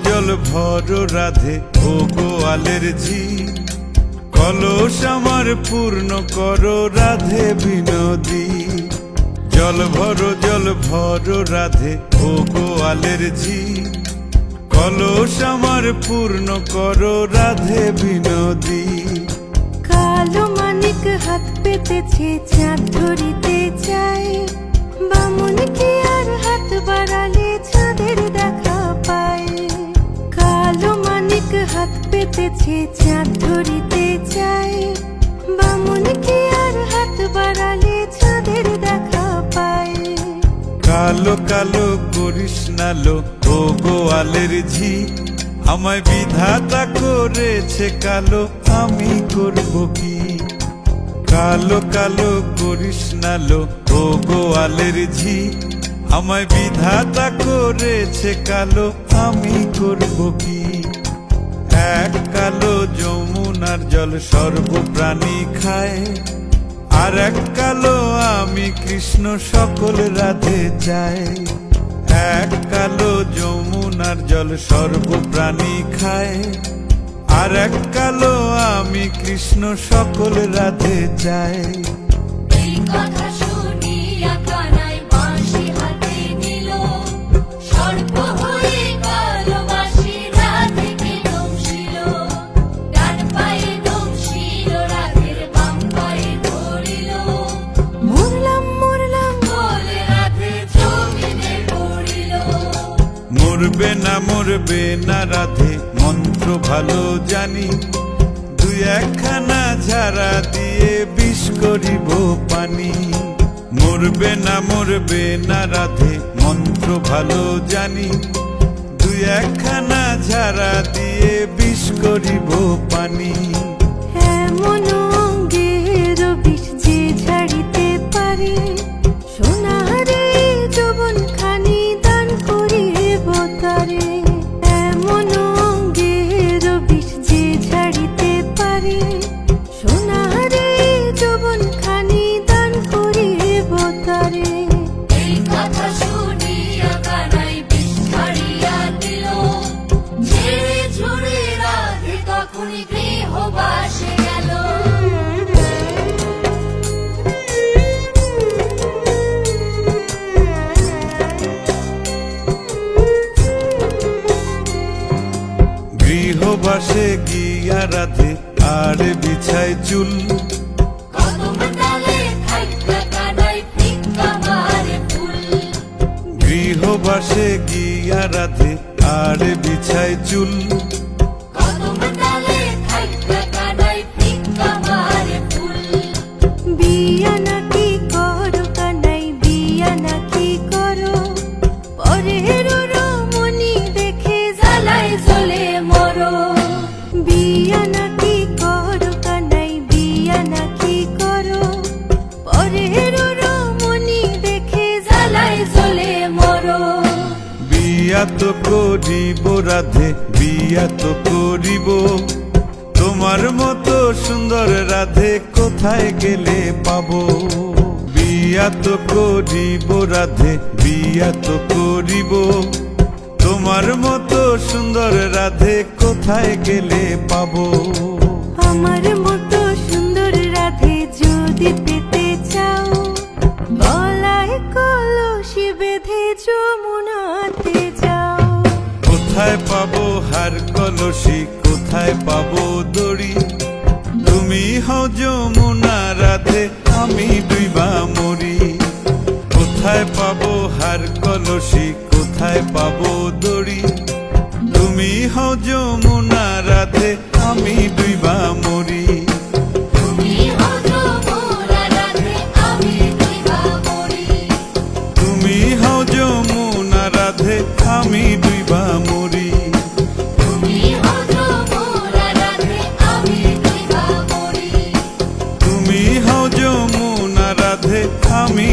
জল ভরো রাধে ও গোয়ালের ঝি, কলস আমার পূর্ণ করো রাধে বিনোদী। জল ভরো রাধে ও গোয়ালের ঝি, কলস আমার পূর্ণ করো রাধে বিনোদী। কালো মানিক হাত পেতেছে চাঁদ ধরিতে চায়, বামুন কি আর হাত বাড়ালে চাঁদের দেখা পায়। কালো মানিক হাত পেতেছে চাঁদ ধরিতে চায়, বামুন কি আর হাত বাড়ালে চাঁদের দেখা পায়। কালো কালো করিস নালো ও গোয়ালের ঝি, আমায় বিধাতা করেছে কালো, আমি করব কি। কালো কালো করিস নালো ও গোয়ালের ঝি, আমায় বিধাতা করেছে কালো, আমি করব কি। এক কালো যমুনার জল সর্বপ্রাণী খায়, আর এক কালো আমি কৃষ্ণ সকল রাধে চাই। এক কালো যমুনার জল সর্বপ্রাণী খায়, আর এক কালো আমি কৃষ্ণ সকল রাধে চাই। এই কথা শুনিয়া কানাই বাঁশি হাতে নিল, সর্প হয়ে কালো বাঁশি রাধেকে দংশিল। ডান পায়ে দংশিল রাধের, বাম পায়ে ধরিল। মরলাম মরলাম বলে রাধে জমিনে পড়িল। মরবে না রাধে মন্ত্র ভালো জানি, দুই একখানা ঝাড়া দিয়ে বিষ করিব পানি। মরবে না রাধে মন্ত্র ভালো জানি, দুই একখানা ঝাড়া দিয়ে বিষ করিব পানি। এমন অঙ্গের বিষ যে ঝাড়িতে পারে, সোনারে যৌবন খানি দান করিব তারে। এমন অঙ্গের বিষ যে ঝাড়িতে পারে, সোনারে যৌবন খানি দান করিব তারে। এই কথা শুনিয়া কানাই বিষ ছাড়িয়া দিল, ঝেড়ে ঝুড়ে রাধে তখনই গৃহবাসে গেল। গৃহবাসে গিয়া রাধে আর বিছায় চুল, কদম ডালে থাইকা কানাই ফিক্কা মারে ফুল। গৃহবাসে গিয়া রাধে আর বিছায় চুল, কদম ডালে থাইকা কানাই ফিক্কা মারে ফুল। বিয়া নাকি করো কানাই, বিয়া নাকি করো, পরের রমণী দেখে জ্বালায় জ্বলে মরো। বিয়া নাকি করো কানাই, বিয়া নাকি করো, পরের রমণী দেখে জ্বালায় জ্বলে মরো। বিয়া তো করিব রাধে, বিয়া তো করিব, তোমার মতো সুন্দর রাধে কোথায় গেলে পাবো। বিয়া তো করিব রাধে, বিয়া তো করিব, তোমার মতো সুন্দর রাধে কোথায় গেলে পাবো। আমার মতো সুন্দর রাধে যদি পেতে চাও, গলায় কলসি বেঁধে যমুনাতে যাও। কোথায় পাবো হার কলসি, কোথায় পাবো দড়ি, তুমি হও যমুনা রাধে, আমি ডুইবা মরি। কোথায় পাবো হার কলসি, কোথায় পাবো দড়ি, তুমি হও যমুনা রাধে, আমি ডুইবা মরি। তুমি হও যমুনা রাধে, আমি ডুইবা মরি। তুমি হও যমুনা রাধে, আমি ডুইবা মরি। তুমি হও যমুনা রাধে, আমি ডুইবা মরি। তুমি হও যমুনা রাধে, আমি